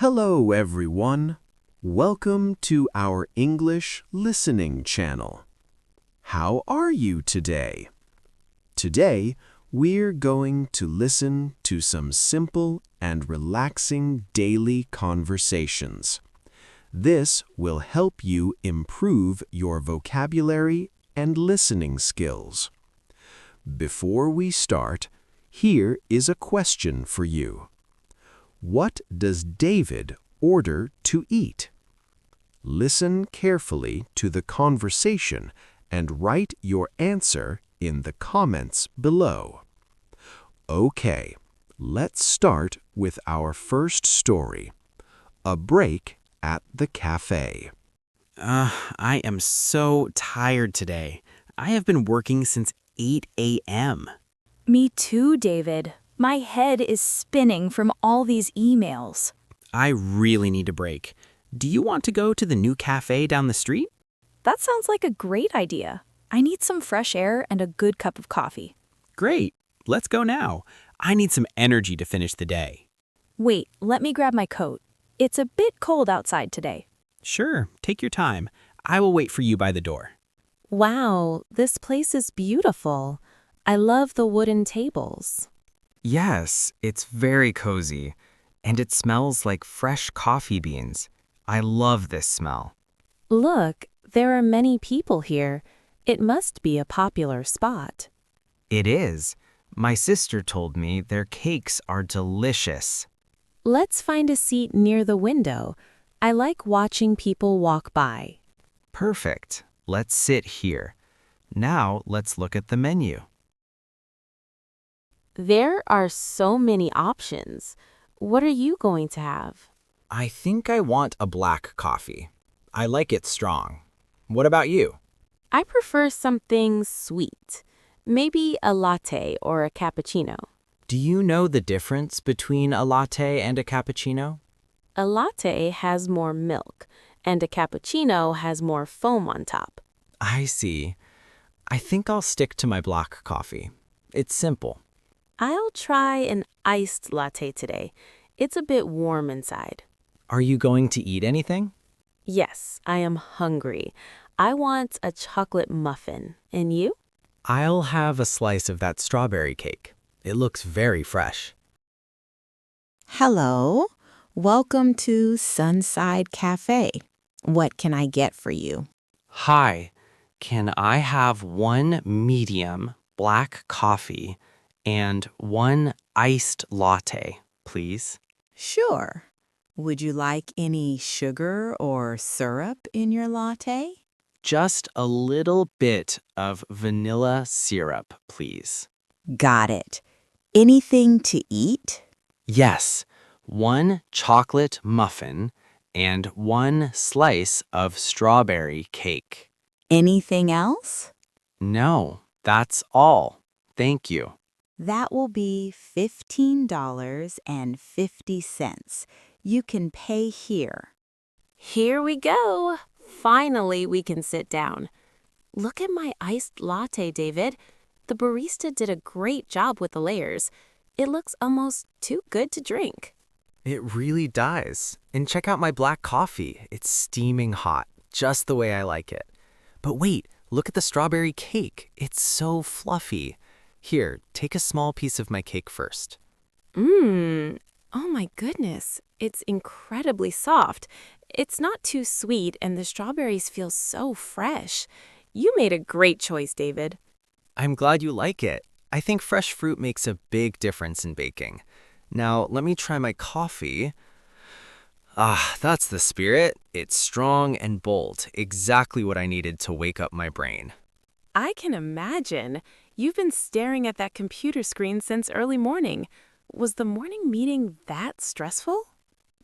Hello, everyone. Welcome to our English listening channel. How are you today? Today, we're going to listen to some simple and relaxing daily conversations. This will help you improve your vocabulary and listening skills. Before we start, here is a question for you. What does David order to eat? Listen carefully to the conversation and write your answer in the comments below. Okay, let's start with our first story, A Break at the Cafe. I am so tired today. I have been working since 8 a.m. Me too, David. My head is spinning from all these emails. I really need a break. Do you want to go to the new cafe down the street? That sounds like a great idea. I need some fresh air and a good cup of coffee. Great. Let's go now. I need some energy to finish the day. Wait, let me grab my coat. It's a bit cold outside today. Sure, take your time. I will wait for you by the door. Wow, this place is beautiful. I love the wooden tables. Yes, it's very cozy, and it smells like fresh coffee beans. I love this smell. Look, there are many people here. It must be a popular spot. It is. My sister told me their cakes are delicious. Let's find a seat near the window. I like watching people walk by. Perfect. Let's sit here. Now let's look at the menu. There are so many options. What are you going to have? I think I want a black coffee. I like it strong. What about you? I prefer something sweet. Maybe a latte or a cappuccino. Do you know the difference between a latte and a cappuccino? A latte has more milk, and a cappuccino has more foam on top. I see. I think I'll stick to my black coffee. It's simple. I'll try an iced latte today. It's a bit warm inside. Are you going to eat anything? Yes, I am hungry. I want a chocolate muffin. And you? I'll have a slice of that strawberry cake. It looks very fresh. Hello, welcome to Sunside Cafe. What can I get for you? Hi, can I have one medium black coffee and one iced latte, please? Sure. Would you like any sugar or syrup in your latte? Just a little bit of vanilla syrup, please. Got it. Anything to eat? Yes, one chocolate muffin and one slice of strawberry cake. Anything else? No, that's all. Thank you. That will be $15.50. You can pay here. Here we go. Finally, we can sit down. Look at my iced latte, David. The barista did a great job with the layers. It looks almost too good to drink. It really does. And check out my black coffee. It's steaming hot, just the way I like it. But wait, look at the strawberry cake. It's so fluffy. Here, take a small piece of my cake first. Oh my goodness. It's incredibly soft. It's not too sweet, and the strawberries feel so fresh. You made a great choice, David. I'm glad you like it. I think fresh fruit makes a big difference in baking. Now, let me try my coffee. Ah, that's the spirit. It's strong and bold, exactly what I needed to wake up my brain. I can imagine. You've been staring at that computer screen since early morning. Was the morning meeting that stressful?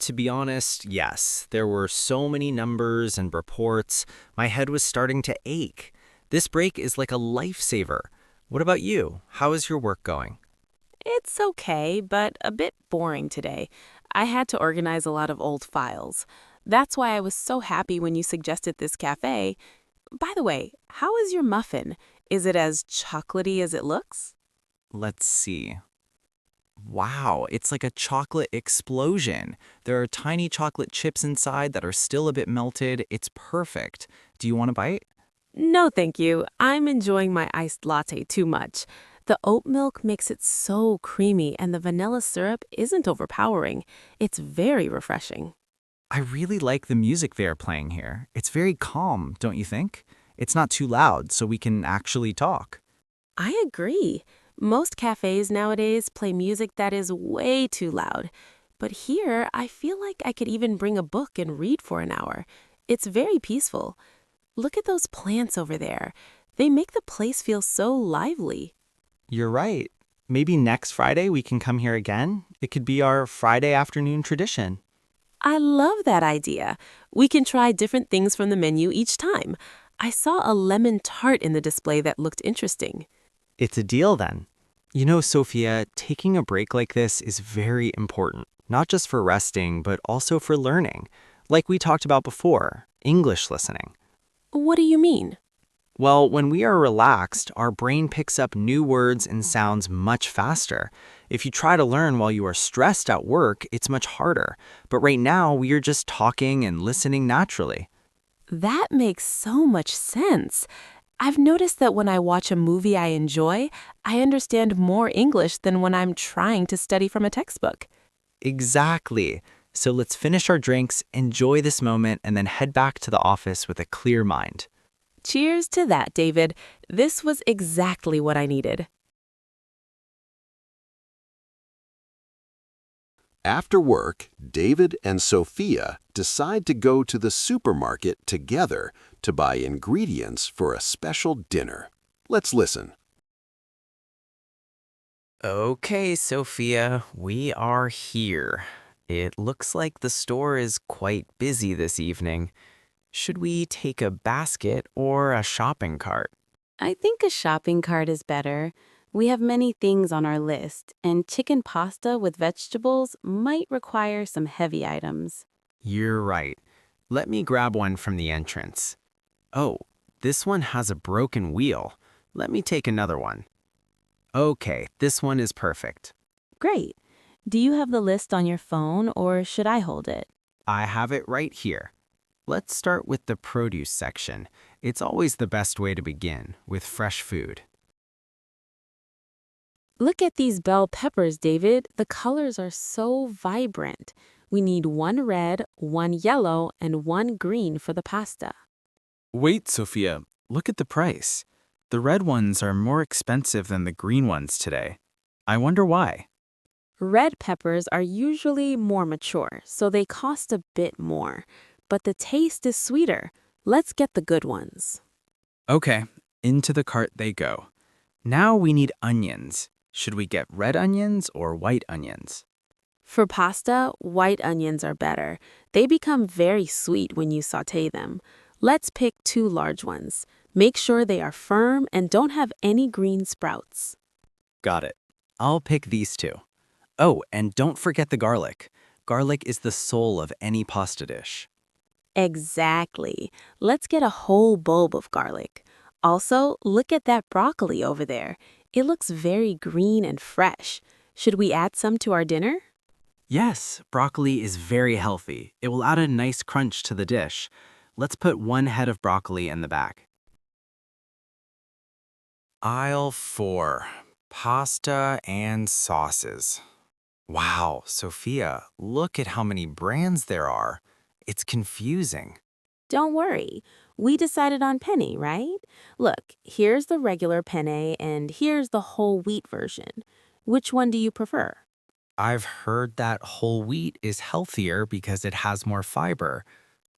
To be honest, yes. There were so many numbers and reports. My head was starting to ache. This break is like a lifesaver. What about you? How is your work going? It's okay, but a bit boring today. I had to organize a lot of old files. That's why I was so happy when you suggested this cafe. By the way, how is your muffin? Is it as chocolatey as it looks? Let's see. Wow, it's like a chocolate explosion. There are tiny chocolate chips inside that are still a bit melted. It's perfect. Do you want a bite? No, thank you. I'm enjoying my iced latte too much. The oat milk makes it so creamy, and the vanilla syrup isn't overpowering. It's very refreshing. I really like the music they are playing here. It's very calm, don't you think? It's not too loud, so we can actually talk. I agree. Most cafes nowadays play music that is way too loud. But here, I feel like I could even bring a book and read for an hour. It's very peaceful. Look at those plants over there. They make the place feel so lively. You're right. Maybe next Friday we can come here again. It could be our Friday afternoon tradition. I love that idea. We can try different things from the menu each time. I saw a lemon tart in the display that looked interesting. It's a deal then. You know, Sophia, taking a break like this is very important, not just for resting, but also for learning. Like we talked about before, English listening. What do you mean? Well, when we are relaxed, our brain picks up new words and sounds much faster. If you try to learn while you are stressed at work, it's much harder. But right now, we are just talking and listening naturally. That makes so much sense. I've noticed that when I watch a movie I enjoy, I understand more English than when I'm trying to study from a textbook. Exactly. So let's finish our drinks, enjoy this moment, and then head back to the office with a clear mind. Cheers to that, David. This was exactly what I needed. After work, David and Sofia decide to go to the supermarket together to buy ingredients for a special dinner. Let's listen. Okay, Sophia, we are here. It looks like the store is quite busy this evening. Should we take a basket or a shopping cart? I think a shopping cart is better. We have many things on our list, and chicken pasta with vegetables might require some heavy items. You're right. Let me grab one from the entrance. Oh, this one has a broken wheel. Let me take another one. Okay, this one is perfect. Great. Do you have the list on your phone, or should I hold it? I have it right here. Let's start with the produce section. It's always the best way to begin, with fresh food. Look at these bell peppers, David. The colors are so vibrant. We need one red, one yellow, and one green for the pasta. Wait, Sophia, look at the price. The red ones are more expensive than the green ones today. I wonder why. Red peppers are usually more mature, so they cost a bit more. But the taste is sweeter. Let's get the good ones. Okay, into the cart they go. Now we need onions. Should we get red onions or white onions? For pasta, white onions are better. They become very sweet when you sauté them. Let's pick 2 large ones. Make sure they are firm and don't have any green sprouts. Got it. I'll pick these 2. Oh, and don't forget the garlic. Garlic is the soul of any pasta dish. Exactly. Let's get a whole bulb of garlic. Also, look at that broccoli over there. It looks very green and fresh. Should we add some to our dinner? Yes, broccoli is very healthy. It will add a nice crunch to the dish. Let's put 1 head of broccoli in the bag. Aisle 4. Pasta and sauces. Wow, Sophia, look at how many brands there are. It's confusing. Don't worry. We decided on penne, right? Look, here's the regular penne and here's the whole wheat version. Which one do you prefer? I've heard that whole wheat is healthier because it has more fiber.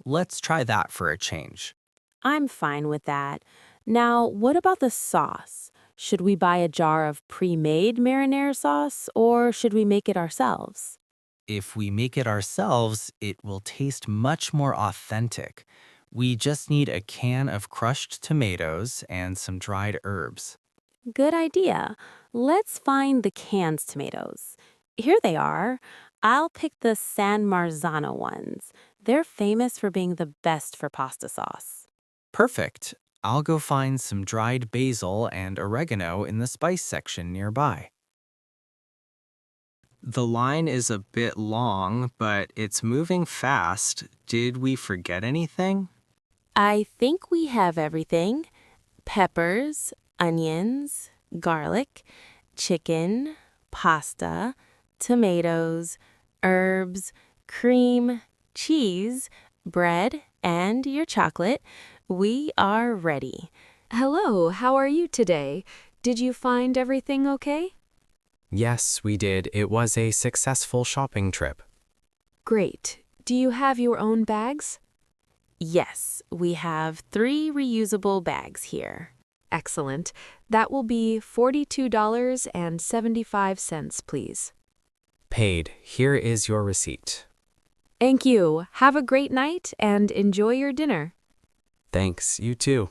Let's try that for a change. I'm fine with that. Now, what about the sauce? Should we buy a jar of pre-made marinara sauce or should we make it ourselves? If we make it ourselves, it will taste much more authentic. We just need a can of crushed tomatoes and some dried herbs. Good idea. Let's find the canned tomatoes. Here they are. I'll pick the San Marzano ones. They're famous for being the best for pasta sauce. Perfect. I'll go find some dried basil and oregano in the spice section nearby. The line is a bit long, but it's moving fast. Did we forget anything? I think we have everything. Peppers, onions, garlic, chicken, pasta, tomatoes, herbs, cream, cheese, bread, and your chocolate. We are ready. Hello, how are you today? Did you find everything okay? Yes, we did. It was a successful shopping trip. Great. Do you have your own bags? Yes, we have 3 reusable bags here. Excellent. That will be $42.75, please. Paid. Here is your receipt. Thank you. Have a great night and enjoy your dinner. Thanks, you too.